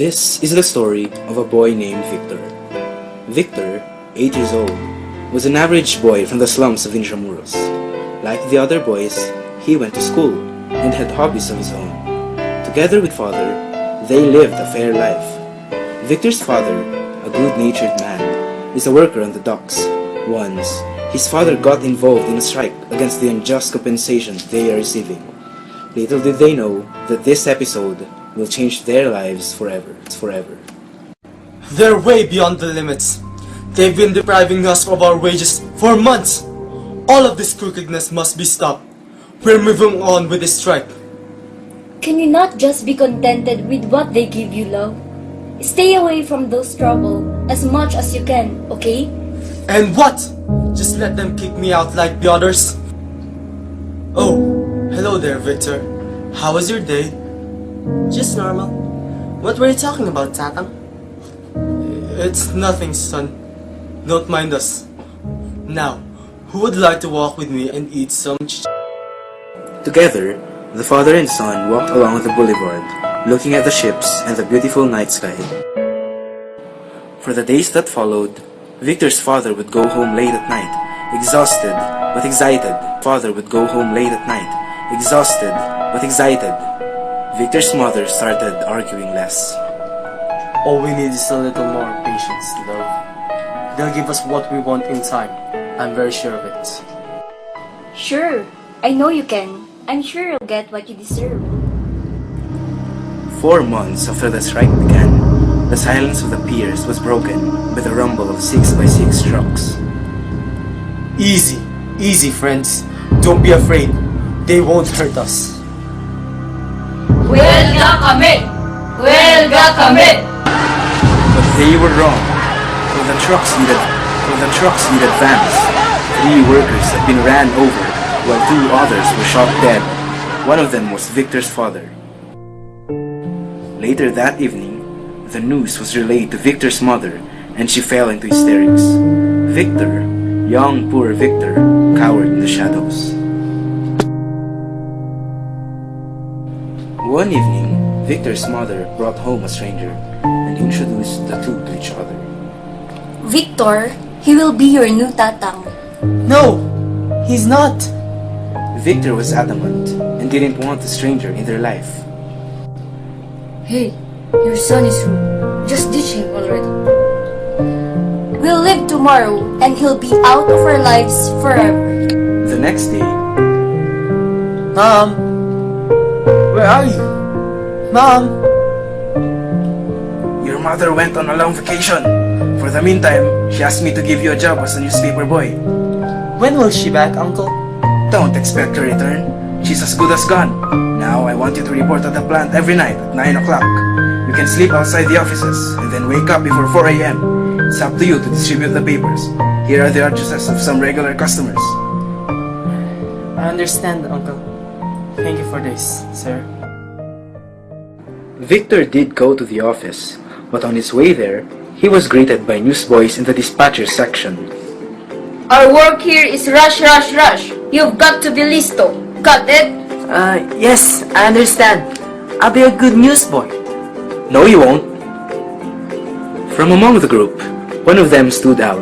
This is the story of a boy named Victor. Victor, 8 years old, was an average boy from the slums of Intramuros. Like the other boys, he went to school and had hobbies of his own. Together with father, they lived a fair life. Victor's father, a good-natured man, is a worker on the docks. Once, his father got involved in a strike against the unjust compensation they are receiving. Little did they know that this episode will change their lives forever. They're way beyond the limits. They've been depriving us of our wages for months. All of this crookedness must be stopped. We're moving on with this strike. Can you not just be contented with what they give you, love? Stay away from those trouble as much as you can, okay? And what? Just let them kick me out like the others? Oh, hello there, Victor. How was your day? Just normal. What were you talking about, Tatang? It's nothing, son. Don't mind us. Now, who would like to walk with me and eat some Together, the father and son walked along the boulevard, looking at the ships and the beautiful night sky. For the days that followed, Victor's father would go home late at night, exhausted but excited. Victor's mother started arguing less. All we need is a little more patience, love. They'll give us what we want in time. I'm very sure of it. Sure, I know you can. I'm sure you'll get what you deserve. 4 months after the strike began, the silence of the piers was broken by the rumble of 6x6 trucks. Easy, friends. Don't be afraid. They won't hurt us. Huelga kami! But they were wrong. For the trucks needed vans. 3 workers had been ran over, while 2 others were shot dead. One of them was Victor's father. Later that evening, the news was relayed to Victor's mother, and she fell into hysterics. Victor, young poor Victor, cowered in the shadows. One evening, Victor's mother brought home a stranger and introduced the two to each other. Victor, he will be your new tatang. No, he's not. Victor was adamant and didn't want a stranger in their life. Hey, your son is rude. Just ditch him already. We'll live tomorrow and he'll be out of our lives forever. The next day, Mom, where are you? Mom! your mother went on a long vacation. For the meantime, she asked me to give you a job as a newspaper boy. When will she back, Uncle? Don't expect her return. She's as good as gone. Now I want you to report at the plant every night at 9 o'clock. You can sleep outside the offices and then wake up before 4 a.m. It's up to you to distribute the papers. Here are the addresses of some regular customers. I understand, Uncle. Thank you for this, sir. Victor did go to the office, but on his way there, he was greeted by newsboys in the dispatcher section. Our work here is rush. You've got to be listo. Got it? Yes, I understand. I'll be a good newsboy. No, you won't. From among the group, one of them stood out,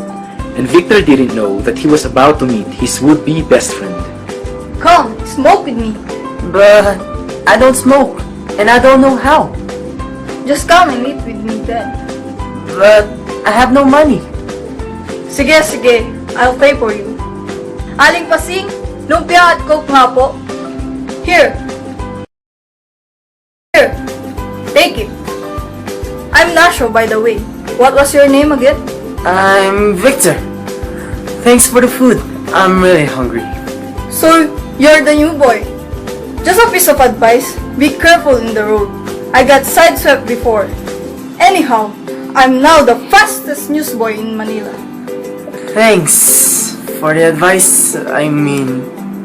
and Victor didn't know that he was about to meet his would-be best friend. Come, smoke with me. But I don't smoke, and I don't know how. Just come and eat with me then. But I have no money. Sige, I'll pay for you. Aling pasing, lumpia at coke nga po. Here, take it. I'm Nasho, by the way. What was your name again? I'm Victor. Thanks for the food. I'm really hungry. So, you're the new boy. Just a piece of advice, be careful in the road. I got sideswept before. Anyhow, I'm now the fastest newsboy in Manila. Thanks for the advice.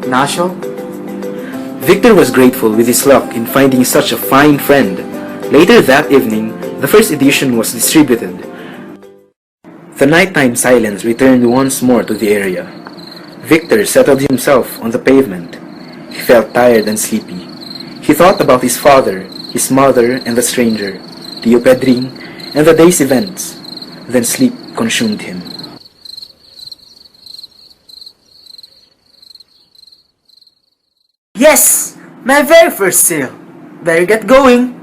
Nasho? Victor was grateful with his luck in finding such a fine friend. Later that evening, the first edition was distributed. The nighttime silence returned once more to the area. Victor settled himself on the pavement. He felt tired and sleepy. He thought about his father, his mother, and the stranger. Tio Pedring, and the day's events. Then sleep consumed him. Yes! My very first sale. Better get going.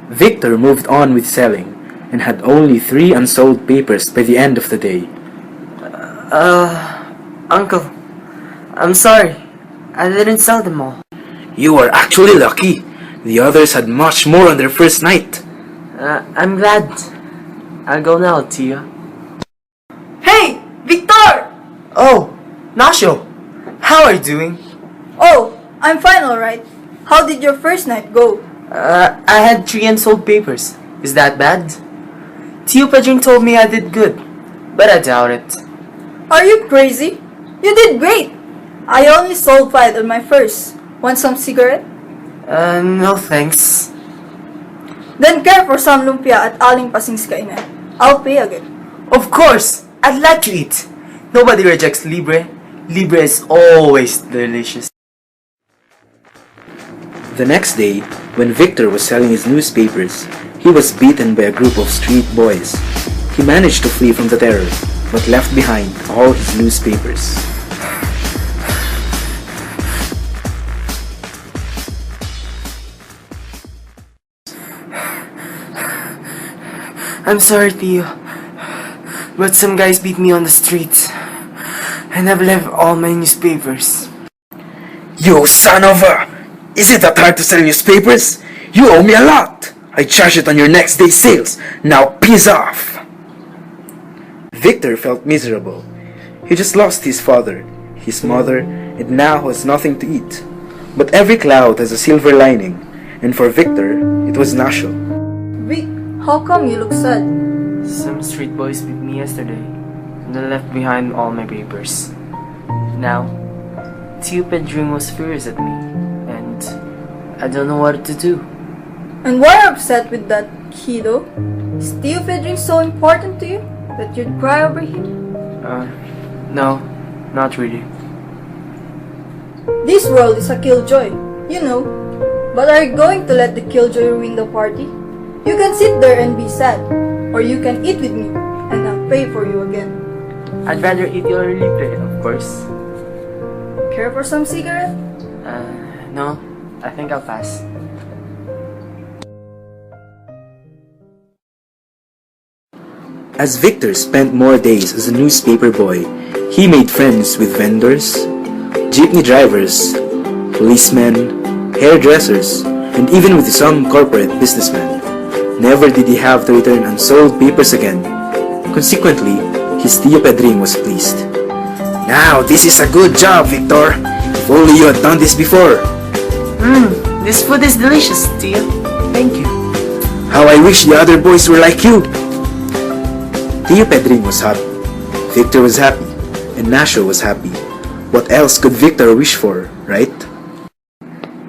Victor moved on with selling and had only 3 unsold papers by the end of the day. Uncle, I'm sorry. I didn't sell them all. You are actually lucky. The others had much more on their first night. I'm glad. I'll go now, Tia. Hey, Victor! Oh, Nasho! How are you doing? Oh, I'm fine, alright. How did your first night go? I had 3 unsold papers. Is that bad? Tio Pedring told me I did good, but I doubt it. Are you crazy? You did great! I only sold 5 on my first. Want some cigarette? No thanks. Then care for some lumpia at Aling Pasing's kainan. I'll pay again. Of course! I'd like to eat. Nobody rejects libre. Libre is always delicious. The next day, when Victor was selling his newspapers, he was beaten by a group of street boys. He managed to flee from the terror, but left behind all his newspapers. I'm sorry, Tio, but some guys beat me on the street, and I've left all my newspapers. You son of a... Is it that hard to sell newspapers? You owe me a lot! I charge it on your next day's sales. Now peace off! Victor felt miserable. He just lost his father, his mother, and now has nothing to eat. But every cloud has a silver lining, and for Victor, it was Nasho. Vic, how come you look sad? Some street boys beat me yesterday, and I left behind all my papers. Now, Tio Pedring was furious at me, and I don't know what to do. And why are you upset with that, kiddo? Is Tio Pedring so important to you that you'd cry over him? No, not really. This world is a killjoy, you know. But are you going to let the killjoy ruin the party? You can sit there and be sad, or you can eat with me, and I'll pay for you again. I'd rather eat your libre, of course. Care for some cigarette? No, I think I'll pass. As Victor spent more days as a newspaper boy, he made friends with vendors, jeepney drivers, policemen, hairdressers, and even with some corporate businessmen. Never did he have to return unsold papers again. Consequently, his Tio Pedring was pleased. Now, this is a good job, Victor. If only you had done this before. This food is delicious, Tio. Thank you. How I wish the other boys were like you. Tio Pedring was happy. Victor was happy. And Nasho was happy. What else could Victor wish for, right?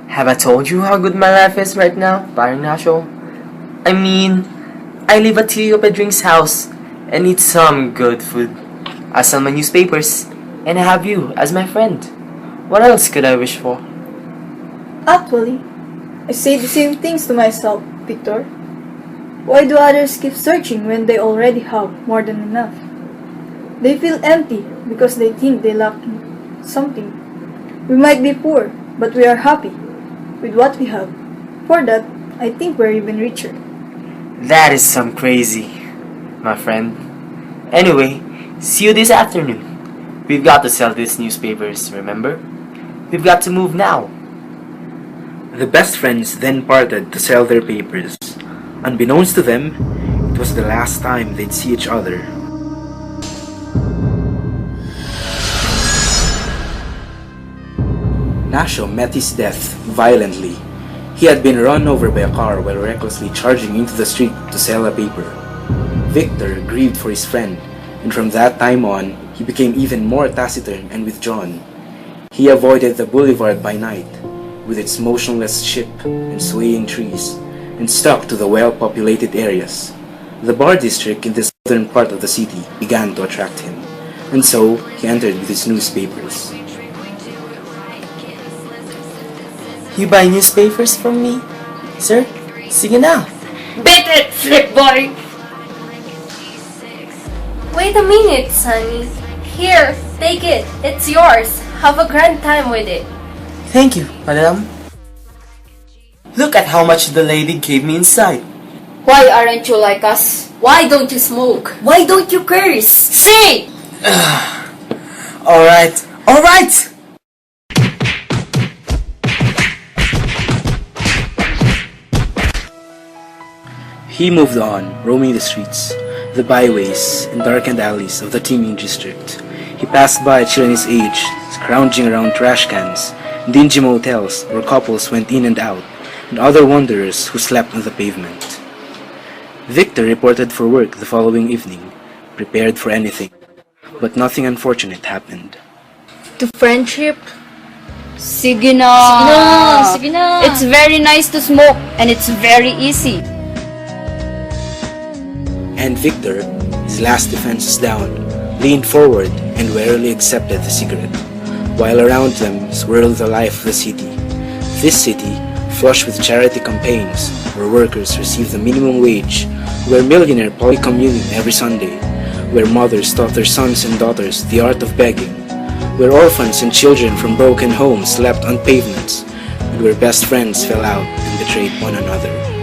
Have I told you how good my life is right now, Baron Nasho? I mean, I live at Tio Pedring's house and eat some good food. I sell my newspapers, and I have you as my friend. What else could I wish for? Actually, I say the same things to myself, Victor. Why do others keep searching when they already have more than enough? They feel empty because they think they lack something. We might be poor, but we are happy with what we have. For that, I think we're even richer. That is some crazy, my friend. Anyway, see you this afternoon. We've got to sell these newspapers, remember? We've got to move now. The best friends then parted to sell their papers. Unbeknownst to them, it was the last time they'd see each other. Nasho met his death violently. He had been run over by a car while recklessly charging into the street to sell a paper. Victor grieved for his friend, and from that time on, he became even more taciturn and withdrawn. He avoided the boulevard by night, with its motionless ship and swaying trees, and stuck to the well-populated areas. The bar district in the southern part of the city began to attract him, and so he entered with his newspapers. You buy newspapers from me? Sir, sige na. Beat it, flip boy! Wait a minute, Sunny. Here, take it. It's yours. Have a grand time with it. Thank you, madam. Look at how much the lady gave me inside. Why aren't you like us? Why don't you smoke? Why don't you curse? Say! Alright, alright! He moved on, roaming the streets, the byways, and darkened alleys of the teeming district. He passed by children his age, scrounging around trash cans, dingy motels where couples went in and out, and other wanderers who slept on the pavement. Victor reported for work the following evening, prepared for anything, but nothing unfortunate happened. To friendship? Sige na! Sige na! It's very nice to smoke and it's very easy. And Victor, his last defenses down, leaned forward and warily accepted the cigarette, while around them swirled the life of the city. This city, flush with charity campaigns, where workers receive the minimum wage, where millionaires polycommuning every Sunday, where mothers taught their sons and daughters the art of begging, where orphans and children from broken homes slept on pavements, and where best friends fell out and betrayed one another.